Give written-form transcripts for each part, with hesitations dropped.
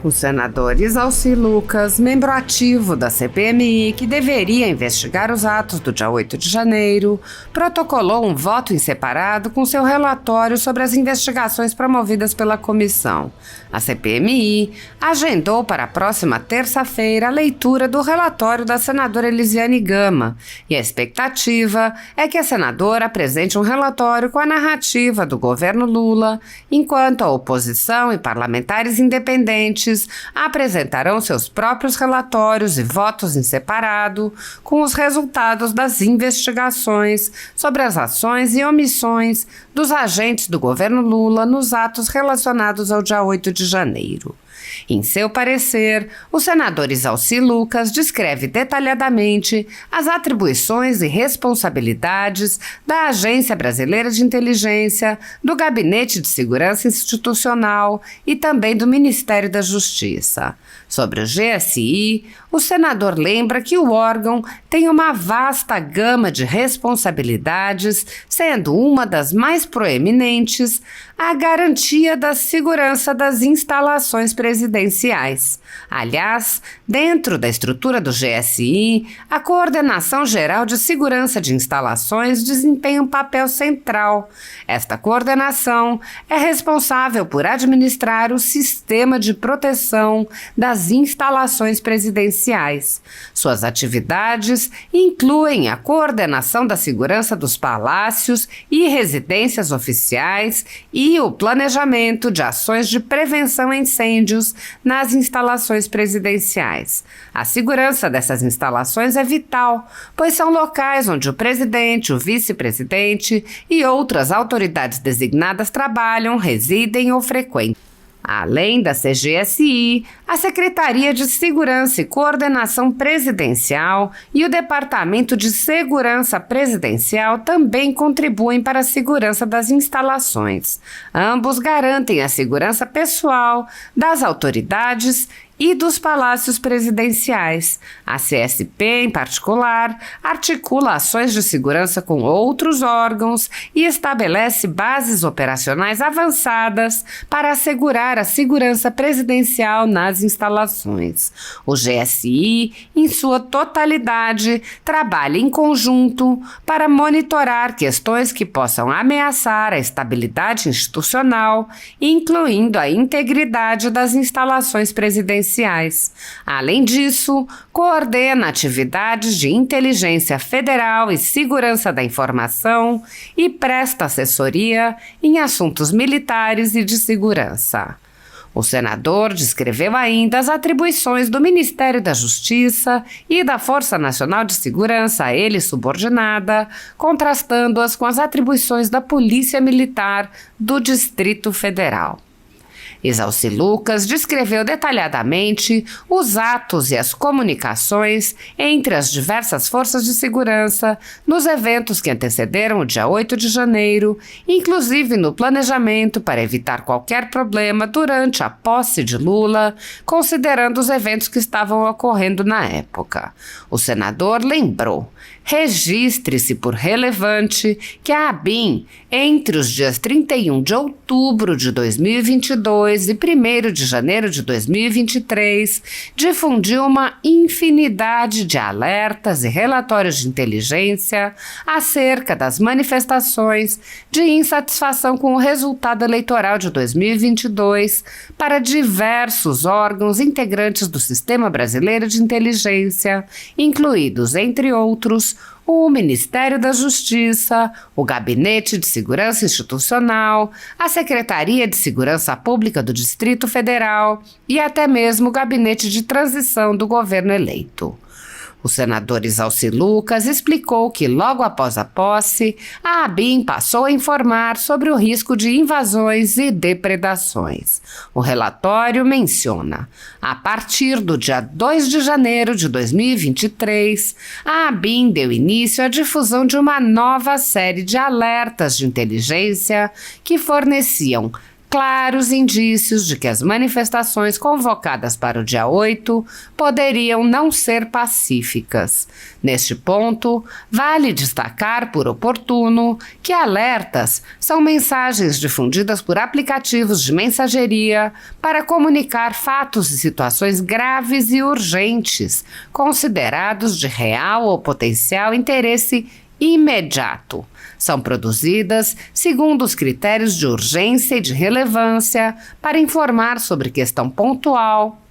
O senador Isalci Lucas, membro ativo da CPMI, que deveria investigar os atos do dia 8 de janeiro, protocolou um voto em separado com seu relatório sobre as investigações promovidas pela comissão. A CPMI agendou para a próxima terça-feira a leitura do relatório da senadora Elisiane Gama, e a expectativa é que a senadora apresente um relatório com a narrativa do governo Lula, enquanto a oposição e parlamentares independentes apresentarão seus próprios relatórios e votos em separado com os resultados das investigações sobre as ações e omissões dos agentes do governo Lula nos atos relacionados ao dia 8 de janeiro. Em seu parecer, o senador Isalci Lucas descreve detalhadamente as atribuições e responsabilidades da Agência Brasileira de Inteligência, do Gabinete de Segurança Institucional e também do Ministério da Justiça. Sobre o GSI, o senador lembra que o órgão tem uma vasta gama de responsabilidades, sendo uma das mais proeminentes a garantia da segurança das instalações presidenciais. Aliás, dentro da estrutura do GSI, a Coordenação Geral de Segurança de Instalações desempenha um papel central. Esta coordenação é responsável por administrar o sistema de proteção das instalações presidenciais. Suas atividades incluem a coordenação da segurança dos palácios e residências oficiais e o planejamento de ações de prevenção a incêndios nas instalações presidenciais. A segurança dessas instalações é vital, pois são locais onde o presidente, o vice-presidente e outras autoridades designadas trabalham, residem ou frequentam. Além da CGSI, a Secretaria de Segurança e Coordenação Presidencial e o Departamento de Segurança Presidencial também contribuem para a segurança das instalações. Ambos garantem a segurança pessoal das autoridades e dos palácios presidenciais. A CSP, em particular, articula ações de segurança com outros órgãos e estabelece bases operacionais avançadas para assegurar a segurança presidencial nas instalações. O GSI, em sua totalidade, trabalha em conjunto para monitorar questões que possam ameaçar a estabilidade institucional, incluindo a integridade das instalações presidenciais. Além disso, coordena atividades de inteligência federal e segurança da informação e presta assessoria em assuntos militares e de segurança. O senador descreveu ainda as atribuições do Ministério da Justiça e da Força Nacional de Segurança a ele subordinada, contrastando-as com as atribuições da Polícia Militar do Distrito Federal. Isalci Lucas descreveu detalhadamente os atos e as comunicações entre as diversas forças de segurança nos eventos que antecederam o dia 8 de janeiro, inclusive no planejamento para evitar qualquer problema durante a posse de Lula, considerando os eventos que estavam ocorrendo na época. O senador lembrou: registre-se por relevante que a ABIN, entre os dias 31 de outubro de 2022 e 1º de janeiro de 2023, difundiu uma infinidade de alertas e relatórios de inteligência acerca das manifestações de insatisfação com o resultado eleitoral de 2022 para diversos órgãos integrantes do Sistema Brasileiro de Inteligência, incluídos, entre outros, o Ministério da Justiça, o Gabinete de Segurança Institucional, a Secretaria de Segurança Pública do Distrito Federal e até mesmo o Gabinete de Transição do governo eleito. O senador Isalci Lucas explicou que, logo após a posse, a ABIN passou a informar sobre o risco de invasões e depredações. O relatório menciona: a partir do dia 2 de janeiro de 2023, a ABIN deu início à difusão de uma nova série de alertas de inteligência que forneciam claros indícios de que as manifestações convocadas para o dia 8 poderiam não ser pacíficas. Neste ponto, vale destacar por oportuno que alertas são mensagens difundidas por aplicativos de mensageria para comunicar fatos e situações graves e urgentes, considerados de real ou potencial interesse imediato. São produzidas segundo os critérios de urgência e de relevância para informar sobre questão pontual,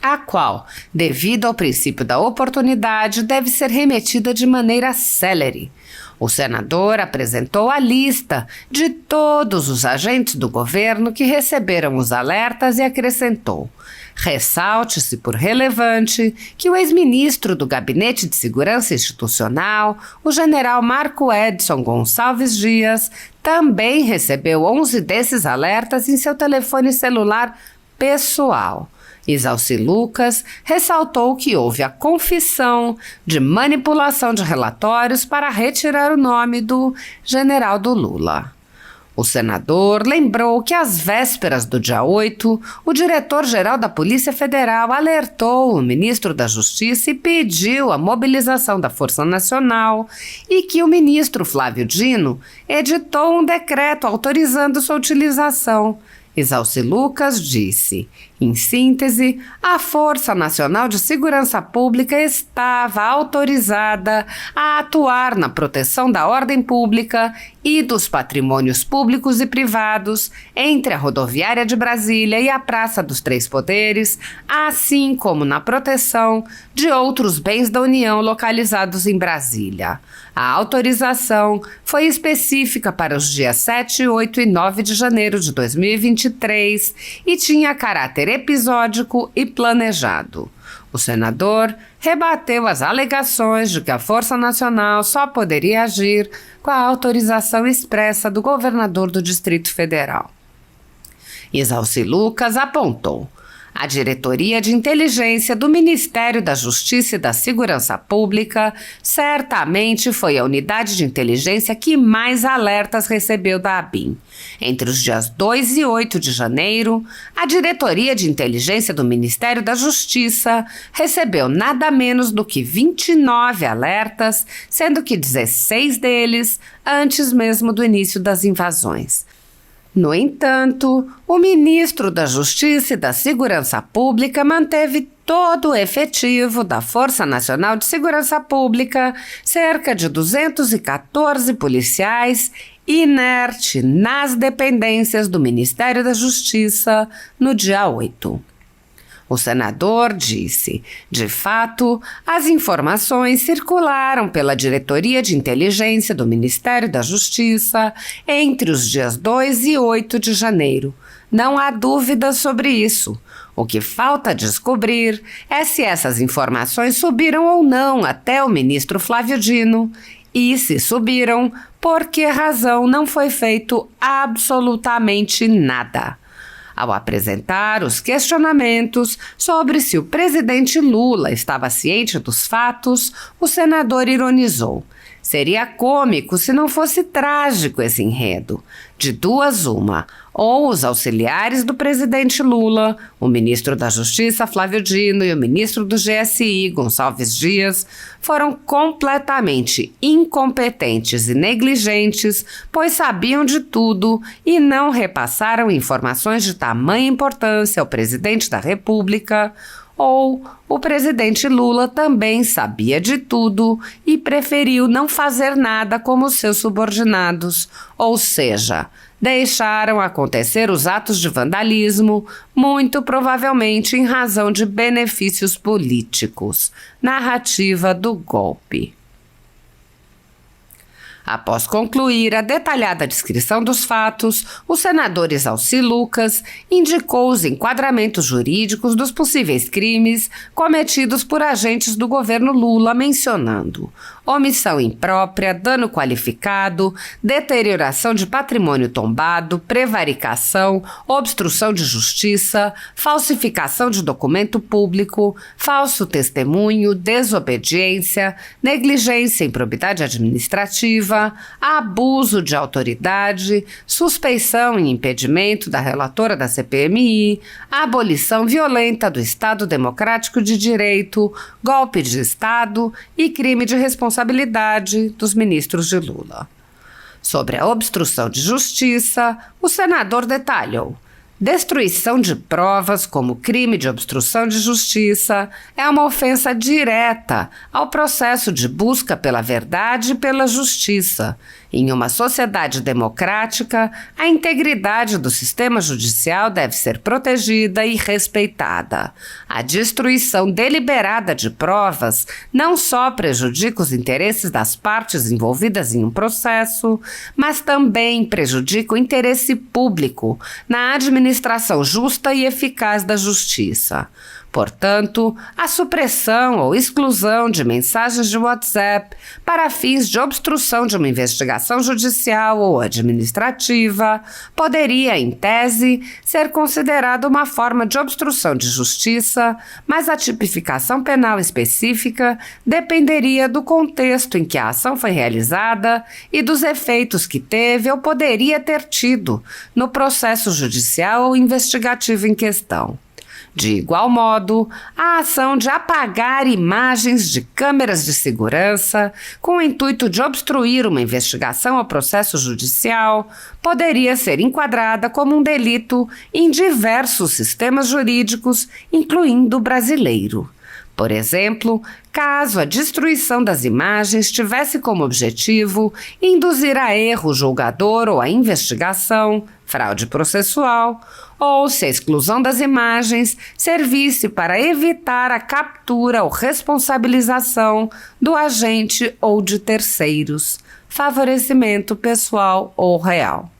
a qual, devido ao princípio da oportunidade, deve ser remetida de maneira célere. O senador apresentou a lista de todos os agentes do governo que receberam os alertas e acrescentou: ressalte-se por relevante que o ex-ministro do Gabinete de Segurança Institucional, o general Marco Edson Gonçalves Dias, também recebeu 11 desses alertas em seu telefone celular pessoal. Isalci Lucas ressaltou que houve a confissão de manipulação de relatórios para retirar o nome do general do Lula. O senador lembrou que às vésperas do dia 8, o diretor-geral da Polícia Federal alertou o ministro da Justiça e pediu a mobilização da Força Nacional e que o ministro Flávio Dino editou um decreto autorizando sua utilização. Isalci Lucas disse: em síntese, a Força Nacional de Segurança Pública estava autorizada a atuar na proteção da ordem pública e dos patrimônios públicos e privados entre a rodoviária de Brasília e a Praça dos Três Poderes, assim como na proteção de outros bens da União localizados em Brasília. A autorização foi específica para os dias 7, 8 e 9 de janeiro de 2023 e tinha caráter episódico e planejado. O senador rebateu as alegações de que a Força Nacional só poderia agir com a autorização expressa do governador do Distrito Federal. Isalci Lucas apontou: a Diretoria de Inteligência do Ministério da Justiça e da Segurança Pública certamente foi a unidade de inteligência que mais alertas recebeu da ABIN. Entre os dias 2 e 8 de janeiro, a Diretoria de Inteligência do Ministério da Justiça recebeu nada menos do que 29 alertas, sendo que 16 deles antes mesmo do início das invasões. No entanto, o ministro da Justiça e da Segurança Pública manteve todo o efetivo da Força Nacional de Segurança Pública, cerca de 214 policiais, inerte nas dependências do Ministério da Justiça no dia 8. O senador disse: de fato, as informações circularam pela Diretoria de Inteligência do Ministério da Justiça entre os dias 2 e 8 de janeiro. Não há dúvida sobre isso. O que falta descobrir é se essas informações subiram ou não até o ministro Flávio Dino e, se subiram, por que razão não foi feito absolutamente nada. Ao apresentar os questionamentos sobre se o presidente Lula estava ciente dos fatos, o senador ironizou: seria cômico se não fosse trágico esse enredo. De duas uma, ou os auxiliares do presidente Lula, o ministro da Justiça Flávio Dino e o ministro do GSI Gonçalves Dias foram completamente incompetentes e negligentes, pois sabiam de tudo e não repassaram informações de tamanha importância ao presidente da República, ou o presidente Lula também sabia de tudo e preferiu não fazer nada como seus subordinados, ou seja, deixaram acontecer os atos de vandalismo, muito provavelmente em razão de benefícios políticos. Narrativa do golpe. Após concluir a detalhada descrição dos fatos, o senador Isalci Lucas indicou os enquadramentos jurídicos dos possíveis crimes cometidos por agentes do governo Lula, mencionando omissão imprópria, dano qualificado, deterioração de patrimônio tombado, prevaricação, obstrução de justiça, falsificação de documento público, falso testemunho, desobediência, negligência e improbidade administrativa, administrativa, abuso de autoridade, suspeição e impedimento da relatora da CPMI, abolição violenta do Estado Democrático de Direito, golpe de Estado e crime de responsabilidade dos ministros de Lula. Sobre a obstrução de justiça, o senador detalhou: destruição de provas como crime de obstrução de justiça é uma ofensa direta ao processo de busca pela verdade e pela justiça. Em uma sociedade democrática, a integridade do sistema judicial deve ser protegida e respeitada. A destruição deliberada de provas não só prejudica os interesses das partes envolvidas em um processo, mas também prejudica o interesse público na administração justa e eficaz da justiça. Portanto, a supressão ou exclusão de mensagens de WhatsApp para fins de obstrução de uma investigação judicial ou administrativa poderia, em tese, ser considerada uma forma de obstrução de justiça, mas a tipificação penal específica dependeria do contexto em que a ação foi realizada e dos efeitos que teve ou poderia ter tido no processo judicial ou investigativo em questão. De igual modo, a ação de apagar imagens de câmeras de segurança com o intuito de obstruir uma investigação ou processo judicial poderia ser enquadrada como um delito em diversos sistemas jurídicos, incluindo o brasileiro. Por exemplo, caso a destruição das imagens tivesse como objetivo induzir a erro o julgador ou a investigação, fraude processual, ou se a exclusão das imagens servisse para evitar a captura ou responsabilização do agente ou de terceiros, favorecimento pessoal ou real.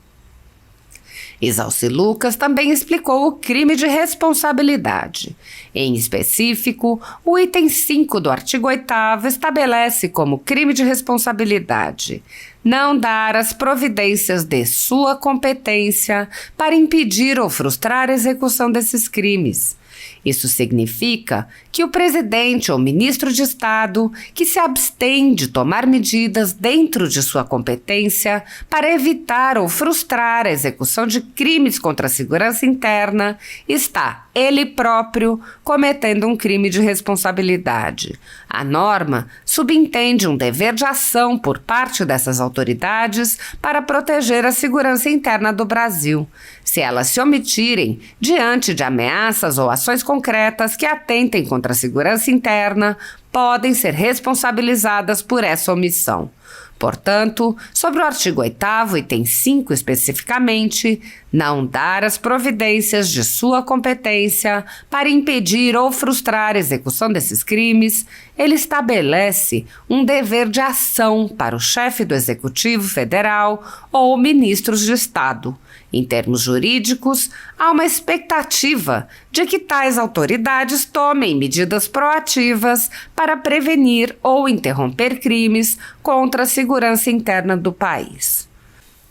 Isalci Lucas também explicou o crime de responsabilidade. Em específico, o item 5 do artigo 8º estabelece como crime de responsabilidade não dar as providências de sua competência para impedir ou frustrar a execução desses crimes. Isso significa que o presidente ou ministro de Estado que se abstém de tomar medidas dentro de sua competência para evitar ou frustrar a execução de crimes contra a segurança interna está, ele próprio, cometendo um crime de responsabilidade. A norma subentende um dever de ação por parte dessas autoridades para proteger a segurança interna do Brasil, se elas se omitirem diante de ameaças ou ações concretas que atentem contra a segurança interna, podem ser responsabilizadas por essa omissão. Portanto, sobre o artigo 8º, item 5 especificamente, não dar as providências de sua competência para impedir ou frustrar a execução desses crimes, ele estabelece um dever de ação para o chefe do Executivo Federal ou ministros de Estado. Em termos jurídicos, há uma expectativa de que tais autoridades tomem medidas proativas para prevenir ou interromper crimes contra a segurança interna do país.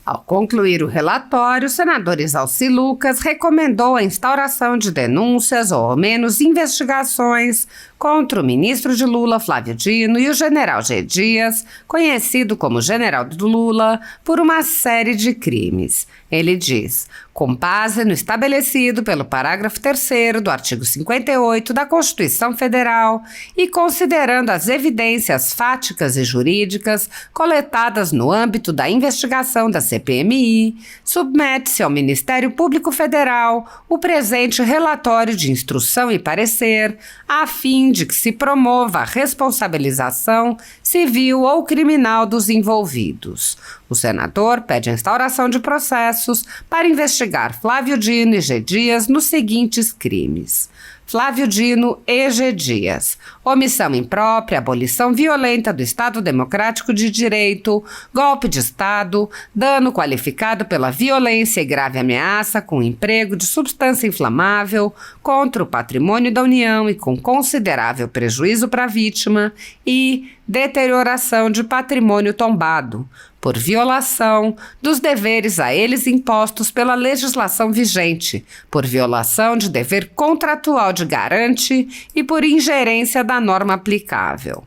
Ao concluir o relatório, o senador Isalci Lucas recomendou a instauração de denúncias ou ao menos investigações contra o ministro de Lula, Flávio Dino, e o general G. Dias, conhecido como General do Lula, por uma série de crimes. Ele diz: com base no estabelecido pelo parágrafo 3º do artigo 58 da Constituição Federal e considerando as evidências fáticas e jurídicas coletadas no âmbito da investigação da CPMI, submete-se ao Ministério Público Federal o presente relatório de instrução e parecer, a fim de que se promova a responsabilização civil ou criminal dos envolvidos. O senador pede a instauração de processos para investigar Flávio Dino e G. Dias nos seguintes crimes: Flávio Dino e G. Dias: omissão imprópria, abolição violenta do Estado Democrático de Direito, golpe de Estado, dano qualificado pela violência e grave ameaça com emprego de substância inflamável contra o patrimônio da União e com considerável prejuízo para a vítima, e deterioração de patrimônio tombado, por violação dos deveres a eles impostos pela legislação vigente, por violação de dever contratual de garante e por ingerência da norma aplicável.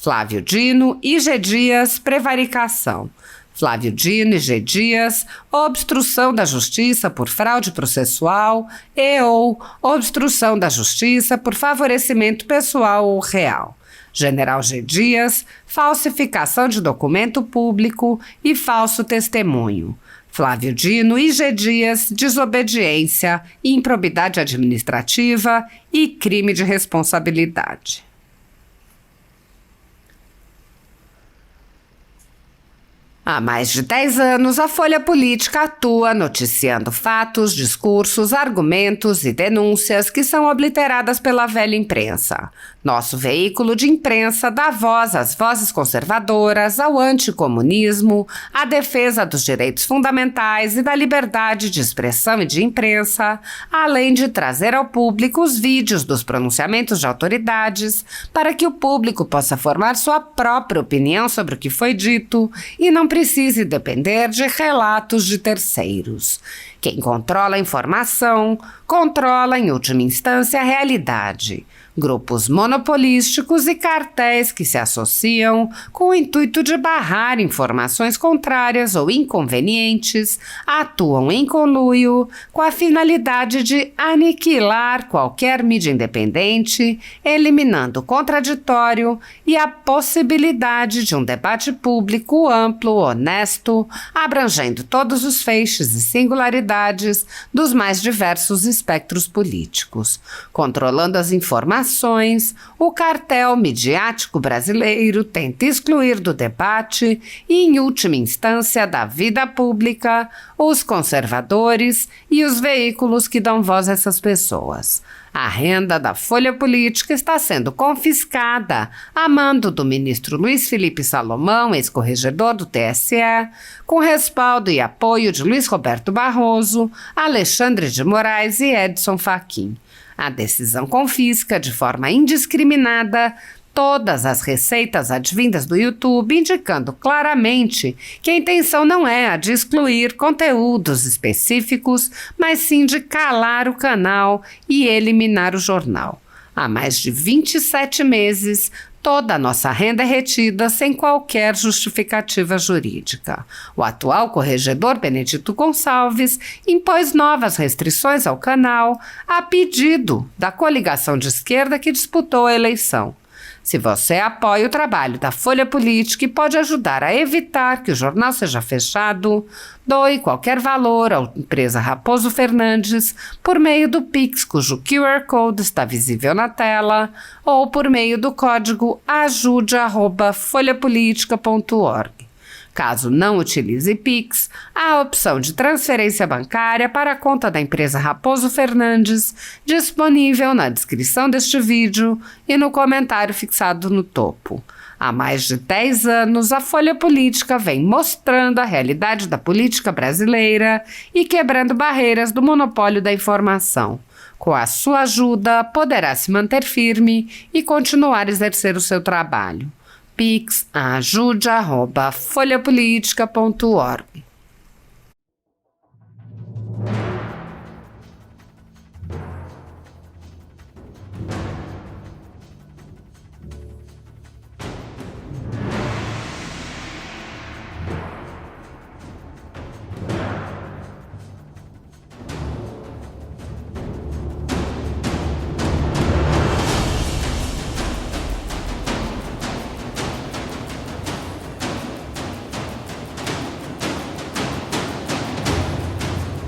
Flávio Dino e G. Dias, prevaricação. Flávio Dino e G. Dias, obstrução da justiça por fraude processual ou obstrução da justiça por favorecimento pessoal ou real. General G. Dias, falsificação de documento público e falso testemunho. Flávio Dino e G. Dias, desobediência, improbidade administrativa e crime de responsabilidade. Há mais de 10 anos, a Folha Política atua noticiando fatos, discursos, argumentos e denúncias que são obliteradas pela velha imprensa. Nosso veículo de imprensa dá voz às vozes conservadoras, ao anticomunismo, à defesa dos direitos fundamentais e da liberdade de expressão e de imprensa, além de trazer ao público os vídeos dos pronunciamentos de autoridades para que o público possa formar sua própria opinião sobre o que foi dito e não precise depender de relatos de terceiros. Quem controla a informação, controla em última instância a realidade. Grupos monopolísticos e cartéis que se associam com o intuito de barrar informações contrárias ou inconvenientes atuam em conluio com a finalidade de aniquilar qualquer mídia independente, eliminando o contraditório e a possibilidade de um debate público amplo, honesto, abrangendo todos os feixes e singularidades dos mais diversos espectros políticos, controlando as informações. O cartel midiático brasileiro tenta excluir do debate e, em última instância, da vida pública, os conservadores e os veículos que dão voz a essas pessoas. A renda da Folha Política está sendo confiscada a mando do ministro Luiz Felipe Salomão, ex-corregedor do TSE, com respaldo e apoio de Luiz Roberto Barroso, Alexandre de Moraes e Edson Fachin. A decisão confisca de forma indiscriminada todas as receitas advindas do YouTube, indicando claramente que a intenção não é a de excluir conteúdos específicos, mas sim de calar o canal e eliminar o jornal. Há mais de 27 meses, toda a nossa renda é retida sem qualquer justificativa jurídica. O atual corregedor Benedito Gonçalves impôs novas restrições ao canal a pedido da coligação de esquerda que disputou a eleição. Se você apoia o trabalho da Folha Política e pode ajudar a evitar que o jornal seja fechado, doe qualquer valor à empresa Raposo Fernandes por meio do Pix, cujo QR Code está visível na tela, ou por meio do código ajude@folhapolitica.org. Caso não utilize Pix, há a opção de transferência bancária para a conta da empresa Raposo Fernandes, disponível na descrição deste vídeo e no comentário fixado no topo. Há mais de 10 anos, a Folha Política vem mostrando a realidade da política brasileira e quebrando barreiras do monopólio da informação. Com a sua ajuda, poderá se manter firme e continuar a exercer o seu trabalho. Pix ajude@folhapolitica.org.